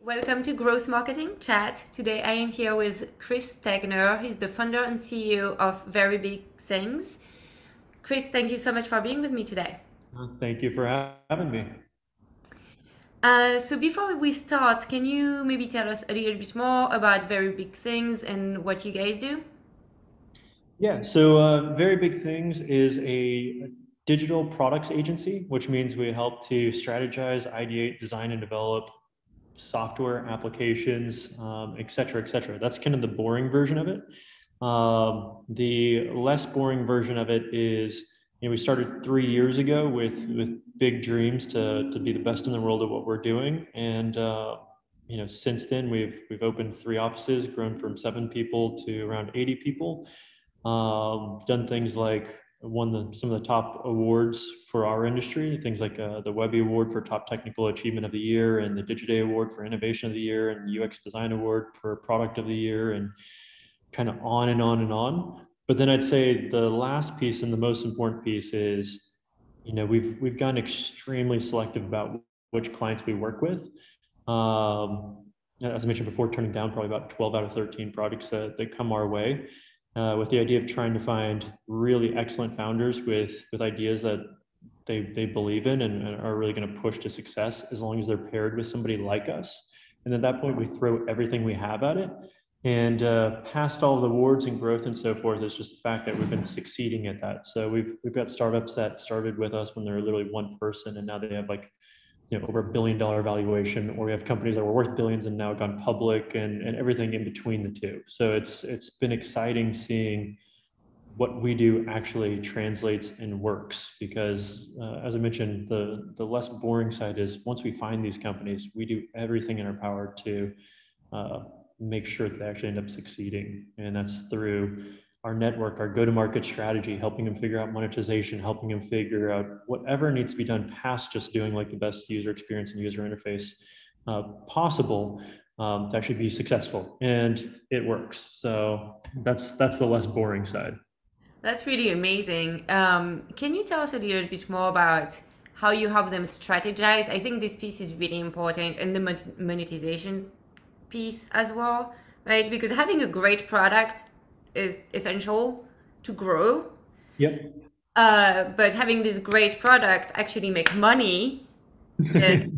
Welcome to Growth Marketing Chat. Today I am here with Chris Stegner. He's the founder and CEO of Very Big Things. Chris, thank you so much for being with me today. Thank you for having me. So before we start, can you maybe tell us a little bit more about Very Big Things and what you guys do? Yeah, so Very Big Things is a digital products agency, which means we help to strategize, ideate, design, and develop software applications, et cetera, et cetera. That's kind of the boring version of it. The less boring version of it is, we started 3 years ago with big dreams to be the best in the world at what we're doing, and since then we've opened 3 offices, grown from 7 people to around 80 people. Done things like won some of the top awards for our industry, things like the Webby Award for Top Technical Achievement of the Year, and the Digiday Award for Innovation of the Year, and UX Design Award for Product of the Year, and kind of on and on and on. But then I'd say the last piece and the most important piece is, we've gotten extremely selective about which clients we work with. As I mentioned before, turning down probably about 12 out of 13 projects that come our way, with the idea of trying to find really excellent founders with ideas that they believe in and are really going to push to success, as long as they're paired with somebody like us. And at that point, we throw everything we have at it. And past all the awards and growth and so forth, is just the fact that we've been succeeding at that. So we've got startups that started with us when they're literally one person, and now they have like over $1 billion valuation, or we have companies that were worth billions and now gone public, and everything in between the two. So it's been exciting seeing what we do actually translates and works, because as I mentioned, the less boring side is, once we find these companies, we do everything in our power to make sure that they actually end up succeeding. And that's through our network, our go-to-market strategy, helping them figure out monetization, helping them figure out whatever needs to be done past just doing like the best user experience and user interface possible, to actually be successful. And it works. So that's the less boring side. That's really amazing. Can you tell us a little bit more about how you help them strategize? I think this piece is really important, and the monetization piece as well, right? Because having a great product is essential to grow. Yep. But having this great product actually make money is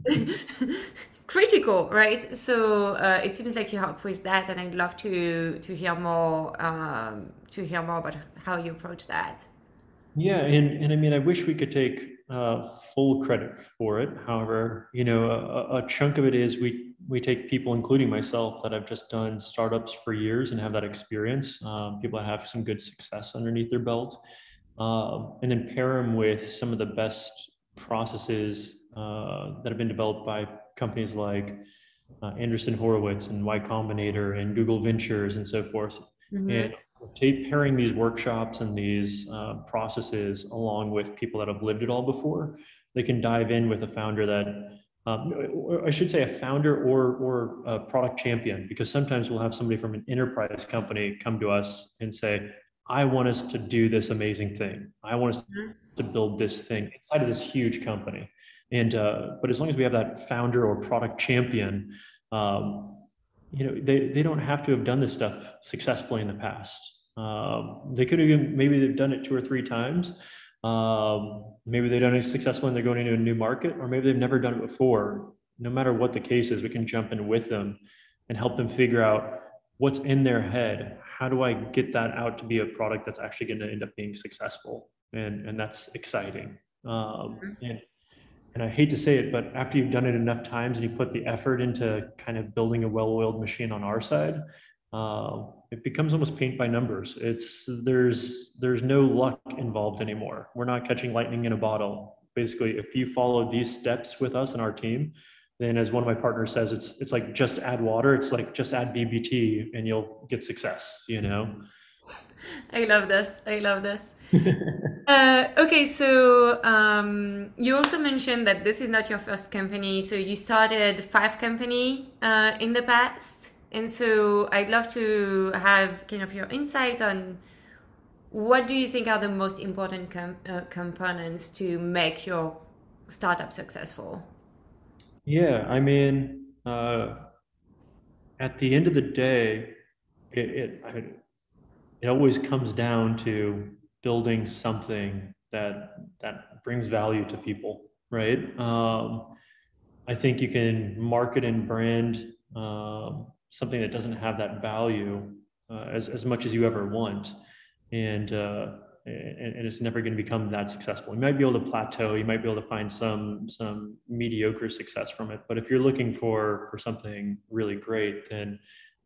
critical, right? So it seems like you help with that, and I'd love to hear more about how you approach that. Yeah, and I mean, I wish we could take full credit for it. However, a chunk of it is we take people, including myself, that have just done startups for years and have that experience. People that have some good success underneath their belt, and then pair them with some of the best processes that have been developed by companies like Anderson Horowitz and Y Combinator and Google Ventures and so forth. Mm-hmm. And pairing these workshops and these processes along with people that have lived it all before, they can dive in with a founder that, or I should say, a founder or a product champion, because sometimes we'll have somebody from an enterprise company come to us and say, I want us to do this amazing thing. I want us to build this thing inside of this huge company. And but as long as we have that founder or product champion, um, they don't have to have done this stuff successfully in the past. They could have even, maybe they've done it 2 or 3 times. Maybe they've done it successfully and they're going into a new market, or maybe they've never done it before. No matter what the case is, we can jump in with them and help them figure out what's in their head. How do I get that out to be a product that's actually going to end up being successful? And that's exciting. And I hate to say it, but after you've done it enough times and you put the effort into kind of building a well-oiled machine on our side, it becomes almost paint by numbers. There's no luck involved anymore. We're not catching lightning in a bottle. Basically, if you follow these steps with us and our team, then, as one of my partners says, it's like just add water. It's like just add BBT and you'll get success. I love this. I love this. Okay, so you also mentioned that this is not your first company. So you started 5 company in the past, and so I'd love to have kind of your insight on what do you think are the most important components to make your startup successful? Yeah, I mean, at the end of the day, it always comes down to building something that brings value to people, right? I think you can market and brand something that doesn't have that value as much as you ever want, and it's never going to become that successful. You might be able to plateau, you might be able to find some mediocre success from it, but if you're looking for something really great, then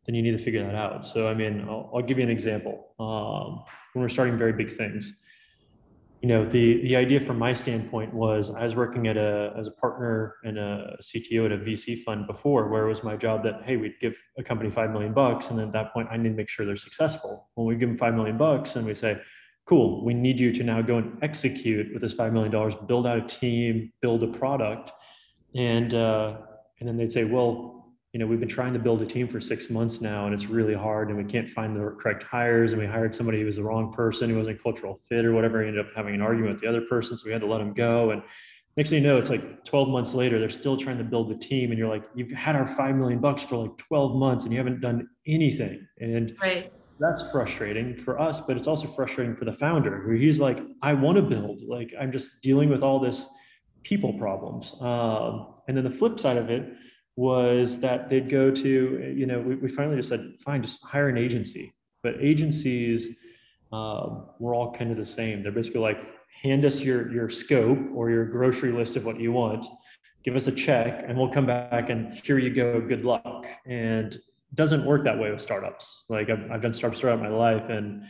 you need to figure that out. So I mean, I'll give you an example. When we're starting very big things, you know, the idea from my standpoint was I was working as a partner and a CTO at a VC fund before, where it was my job that, hey, we'd give a company $5 million, and then at that point I need to make sure they're successful. When we give them $5 million and we say, cool, we need you to now go and execute with this $5 million, build out a team, build a product, and then they'd say, well, you know, we've been trying to build a team for 6 months now, and it's really hard, and we can't find the correct hires, and we hired somebody who was the wrong person, who wasn't a cultural fit or whatever. He ended up having an argument with the other person, so we had to let him go. And next thing you know, it's like 12 months later, they're still trying to build a team, and you're like, you've had our $5 million for like 12 months, and you haven't done anything. And Right. that's frustrating for us, but it's also frustrating for the founder, where he's like, I want to build, like, I'm just dealing with all this people problems. And then the flip side of it was that they'd go to, you know, we finally just said, fine, just hire an agency. But agencies were all kind of the same. They're basically like, hand us your scope or your grocery list of what you want, give us a check, and we'll come back and here you go, good luck. And it doesn't work that way with startups. Like I've done startups throughout my life, and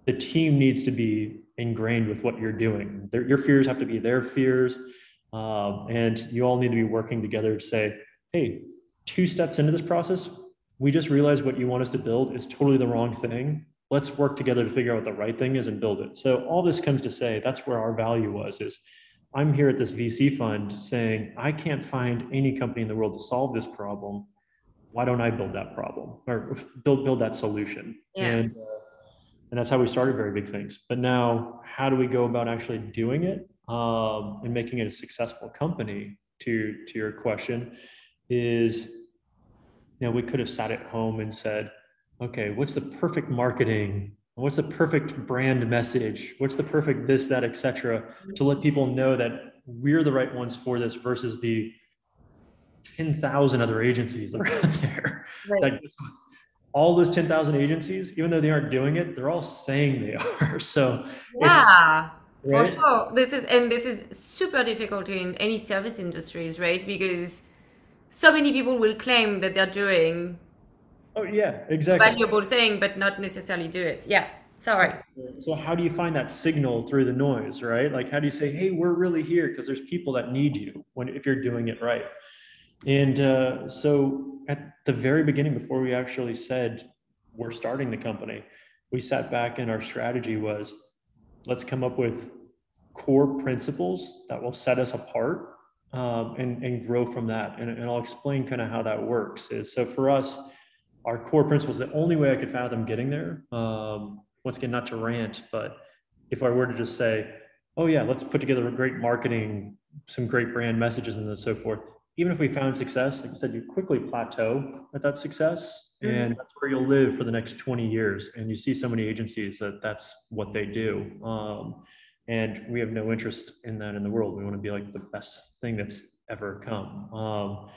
the team needs to be ingrained with what you're doing. Your fears have to be their fears. And you all need to be working together to say, hey, 2 steps into this process, we just realized what you want us to build is totally the wrong thing. Let's work together to figure out what the right thing is and build it. So all this comes to say, that's where our value was, is I'm here at this VC fund saying, I can't find any company in the world to solve this problem. Why don't I build that problem or build that solution? Yeah. And that's how we started very big things. But now, how do we go about actually doing it and making it a successful company? To your question, is, you know, we could have sat at home and said, okay, what's the perfect marketing? What's the perfect brand message? What's the perfect this, that, etc., to let people know that we're the right ones for this versus the 10,000 other agencies that are out there. Right. That just, all those 10,000 agencies, even though they aren't doing it, they're all saying they are. So it's Yeah, for right. sure. This is super difficult in any service industries, right? Because so many people will claim that they're doing Oh yeah, a exactly. valuable thing, but not necessarily do it. Yeah. Sorry. So how do you find that signal through the noise, right? Like, how do you say, hey, we're really here because there's people that need you when if you're doing it right? And so at the very beginning, before we actually said we're starting the company, we sat back and our strategy was, let's come up with core principles that will set us apart, and grow from that. And I'll explain kind of how that works. Is so for us, our core principles, the only way I could fathom getting there, once again, not to rant, but if I were to just say, oh yeah, let's put together a great marketing, some great brand messages and so forth. Even if we found success, like I said, you quickly plateau at that success, Mhm. and that's where you'll live for the next 20 years. And you see so many agencies that that's what they do. And we have no interest in that in the world. We want to be like the best thing that's ever come.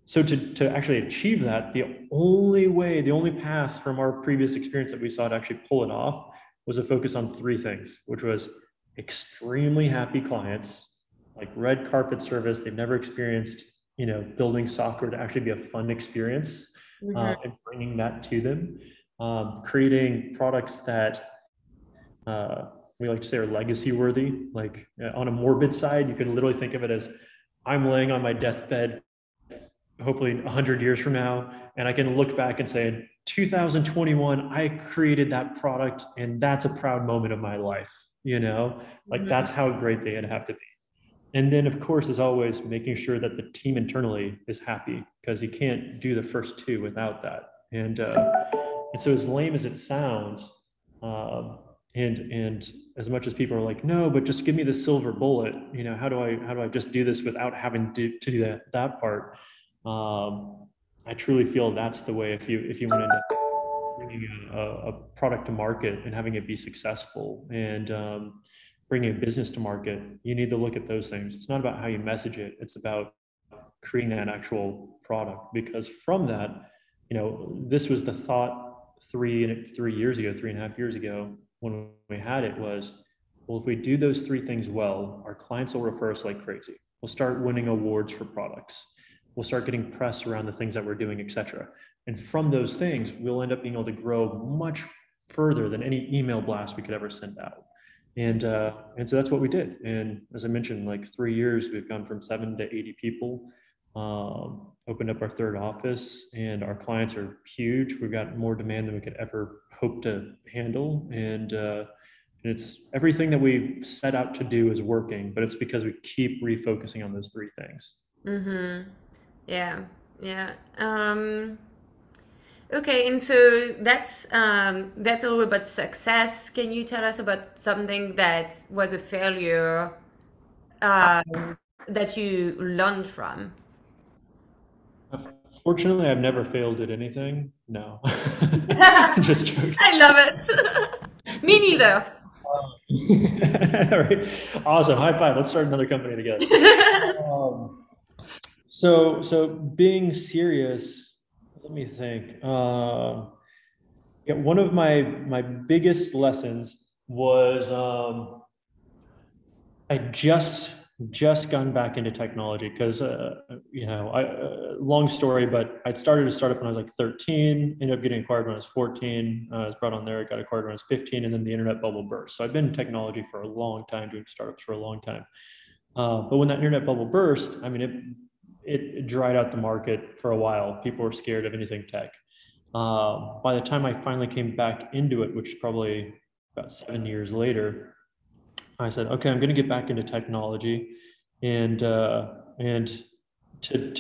So to actually achieve that, the only way, the only path from our previous experience that we saw to actually pull it off was a focus on 3 things, which was extremely happy clients, like red carpet service. They've never experienced, you know, building software to actually be a fun experience, Mhm. and bringing that to them, creating products that we like to say are legacy worthy. Like on a morbid side, you can literally think of it as, I'm laying on my deathbed hopefully 100 years from now, and I can look back and say, in 2021, I created that product, and that's a proud moment of my life. You know, like Mhm. that's how great they have to be. And then, of course, as always, making sure that the team internally is happy, because you can't do the first 2 without that. And so, as lame as it sounds, and as much as people are like, no, but just give me the silver bullet, you know, how do I just do this without having to do that part? I truly feel that's the way, if you want to end up bringing a product to market and having it be successful, and bringing a business to market, you need to look at those things. It's not about how you message it. It's about creating that actual product, because from that, this was the thought 3 years ago, 3.5 years ago, when we had it, was, well, if we do those three things well, our clients will refer us like crazy. We'll start winning awards for products. We'll start getting press around the things that we're doing, et cetera. And from those things, we'll end up being able to grow much further than any email blast we could ever send out. And so that's what we did. And as I mentioned, like 3 years, we've gone from 7 to 80 people, opened up our third office, and our clients are huge. We've got more demand than we could ever hope to handle. And it's everything that we set out to do is working, but it's because we keep refocusing on those three things. Mm-hmm. Yeah. Yeah. Okay, and so that's all about success. Can you tell us about something that was a failure that you learned from? Fortunately, I've never failed at anything. No, I just joking. love it. Me neither. All right. Awesome. High five. Let's start another company together. Um, so being serious, let me think. Yeah, one of my biggest lessons was, I just gone back into technology, because long story, but I started a startup when I was like 13, ended up getting acquired when I was 14. I was brought on there, got acquired when I was 15, and then the internet bubble burst. So I've been in technology for a long time, doing startups for a long time. But when that internet bubble burst, I mean, it dried out the market for a while. People were scared of anything tech. By the time I finally came back into it, which is probably about 7 years later, I said, okay, I'm going to get back into technology, and to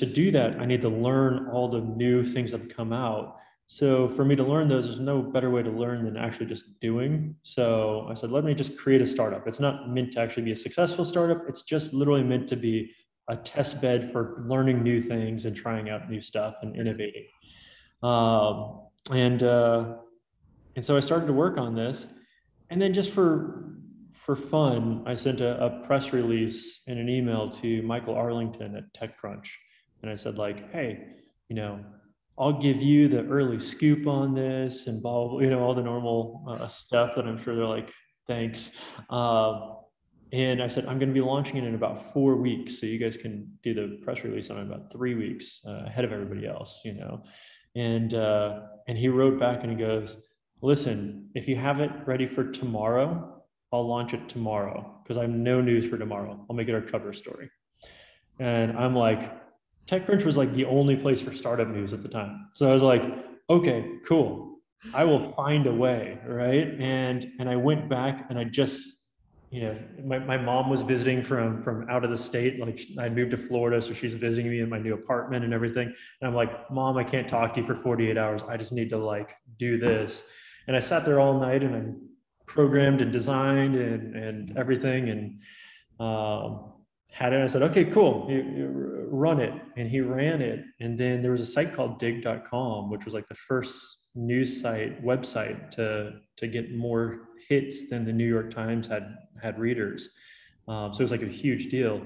do that, I need to learn all the new things that have come out. So for me to learn those, there's no better way to learn than actually just doing. So I said, let me just create a startup. It's not meant to actually be a successful startup. It's just literally meant to be a test bed for learning new things and trying out new stuff and innovating. Um, and so I started to work on this, and then just for fun, I sent a press release and an email to Michael Arlington at TechCrunch, and I said, like, hey, I'll give you the early scoop on this, and blah, blah, all the normal stuff that I'm sure they're like, thanks. And I said, I'm going to be launching it in about 4 weeks, so you guys can do the press release on about 3 weeks ahead of everybody else, And he wrote back and he goes, listen, if you have it ready for tomorrow, I'll launch it tomorrow, because I have no news for tomorrow. I'll make it our cover story. And I'm like, TechCrunch was like the only place for startup news at the time. So I was like, okay, cool. I will find a way, right? And I went back, and I just, my mom was visiting from out of the state. Like, I moved to Florida, so she's visiting me in my new apartment and everything. And I'm like, Mom, I can't talk to you for 48 hours. I just need to like do this. And I sat there all night, and I programmed and designed and everything, and had it. I said, okay, cool, you run it. And he ran it. And then there was a site called dig.com, which was like the first news website to get more hits than the New York Times had readers. So it was like a huge deal.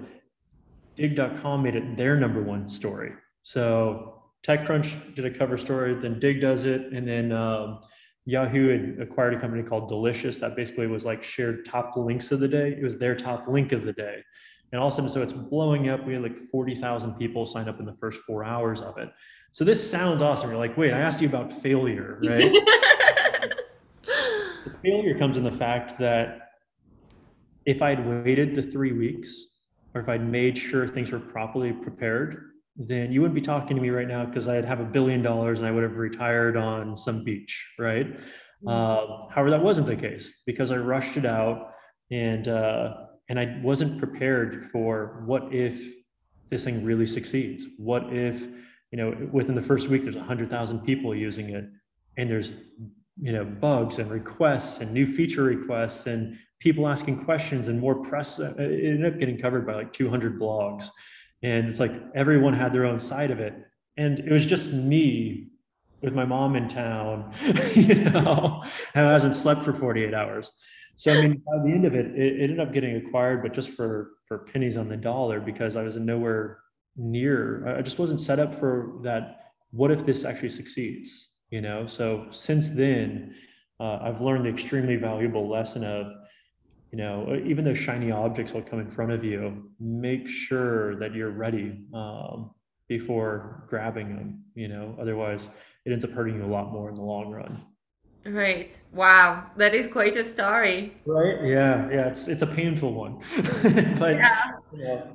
Dig.com made it their #1 story. So TechCrunch did a cover story, then Dig does it, and then Yahoo had acquired a company called Delicious that basically was like shared top links of the day. It was their top link of the day. And all of a sudden, so it's blowing up. We had like 40,000 people sign up in the first 4 hours of it. So this sounds awesome. You're like, wait, I asked you about failure, right? The failure comes in the fact that if I'd waited the 3 weeks, or if I'd made sure things were properly prepared, then you wouldn't be talking to me right now, because I'd have $1 billion and I would have retired on some beach, right? However, that wasn't the case, because I rushed it out, and I wasn't prepared for, what if this thing really succeeds? What if, within the first week, there's 100,000 people using it, and there's, bugs and requests and new feature requests and people asking questions and more press. It ended up getting covered by like 200 blogs. And it's like everyone had their own side of it. and it was just me with my mom in town, you know, who hasn't slept for 48 hours. So, I mean, by the end of it, it ended up getting acquired, but just for pennies on the dollar because I was in nowhere near, I just wasn't set up for that. What if this actually succeeds? You know, so since then, I've learned the extremely valuable lesson of, you know, even though shiny objects will come in front of you, make sure that you're ready before grabbing them, you know, otherwise it ends up hurting you a lot more in the long run. Right. Wow. That is quite a story. Right? Yeah, yeah, it's a painful one, but you know,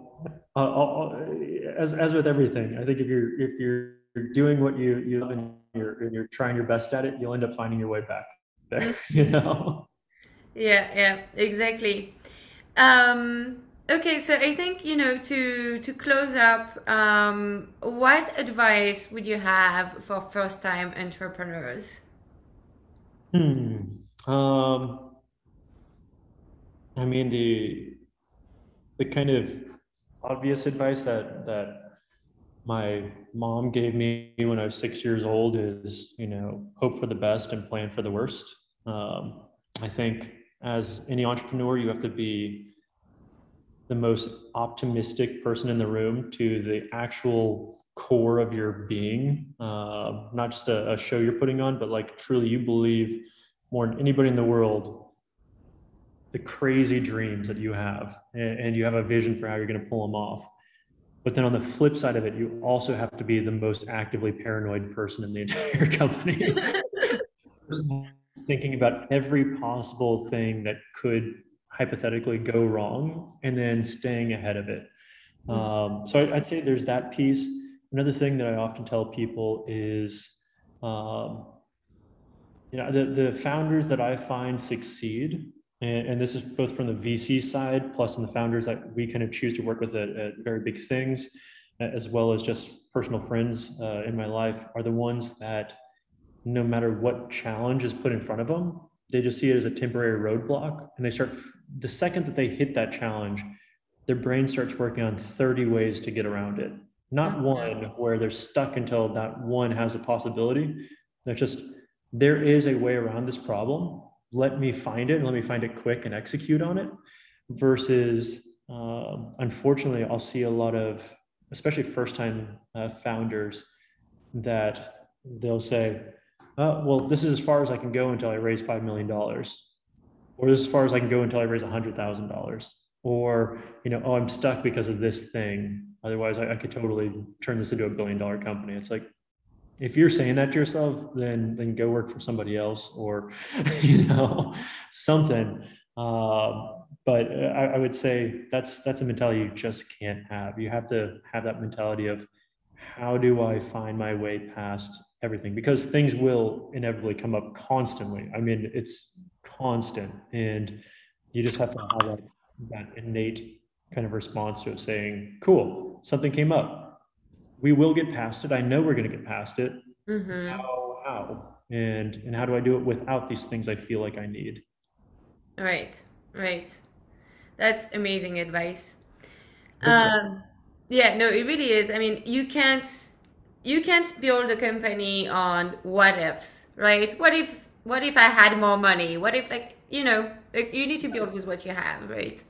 as with everything, I think if you're doing what you love and you're trying your best at it, you'll end up finding your way back there, Mm. you know. Yeah, yeah, exactly. Okay, so I think, to close up, what advice would you have for first-time entrepreneurs? Hmm. I mean the kind of obvious advice that my mom gave me when I was 6 years old is, you know, hope for the best and plan for the worst. I think as any entrepreneur, you have to be the most optimistic person in the room to the actual core of your being, not just a show you're putting on, but like truly you believe more than anybody in the world the crazy dreams that you have, and you have a vision for how you're going to pull them off. But then on the flip side of it, you also have to be the most actively paranoid person in the entire company. Thinking about every possible thing that could hypothetically go wrong and then staying ahead of it. So I'd say there's that piece. Another thing that I often tell people is, um, you know, the founders that I find succeed, and this is both from the VC side, plus in the founders that we kind of choose to work with at very big things, as well as just personal friends in my life, are the ones that no matter what challenge is put in front of them, they just see it as a temporary roadblock. And they start, the second that they hit that challenge, their brain starts working on 30 ways to get around it. Not one where they're stuck until that one has a possibility. They're just, there is a way around this problem. Let me find it and let me find it quick and execute on it. Versus, unfortunately, I'll see a lot of, especially first time founders, that they'll say, well, this is as far as I can go until I raise $5 million, or this is as far as I can go until I raise $100,000, or you know, oh, I'm stuck because of this thing. Otherwise, I could totally turn this into $1 billion company. It's like, if you're saying that to yourself, then go work for somebody else, or you know, something. But I would say that's a mentality you just can't have. You have to have that mentality of, how do I find my way past everything? Because things will inevitably come up constantly. I mean, it's constant, and you just have to have that innate kind of response to it, saying, "Cool, something came up. We will get past it. I know we're going to get past it. Mm-hmm. How? And how do I do it without these things I feel like I need?" Right, right. That's amazing advice. Hope so. Um, yeah, no, it really is. I mean, you can't build a company on what ifs, right? What if I had more money? What if, like you need to build with what you have, right?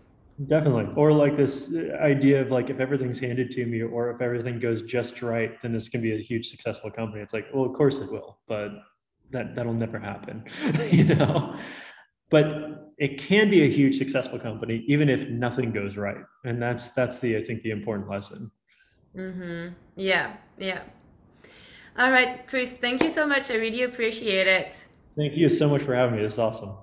Definitely. Or like this idea of like, if everything's handed to me or if everything goes just right, then this can be a huge successful company. It's like, well, of course it will, but that'll never happen, you know? But it can be a huge successful company even if nothing goes right. And that's the, I think, the important lesson. Mm-hmm. Yeah, yeah. All right, Chris, thank you so much. I really appreciate it. Thank you so much for having me. This is awesome.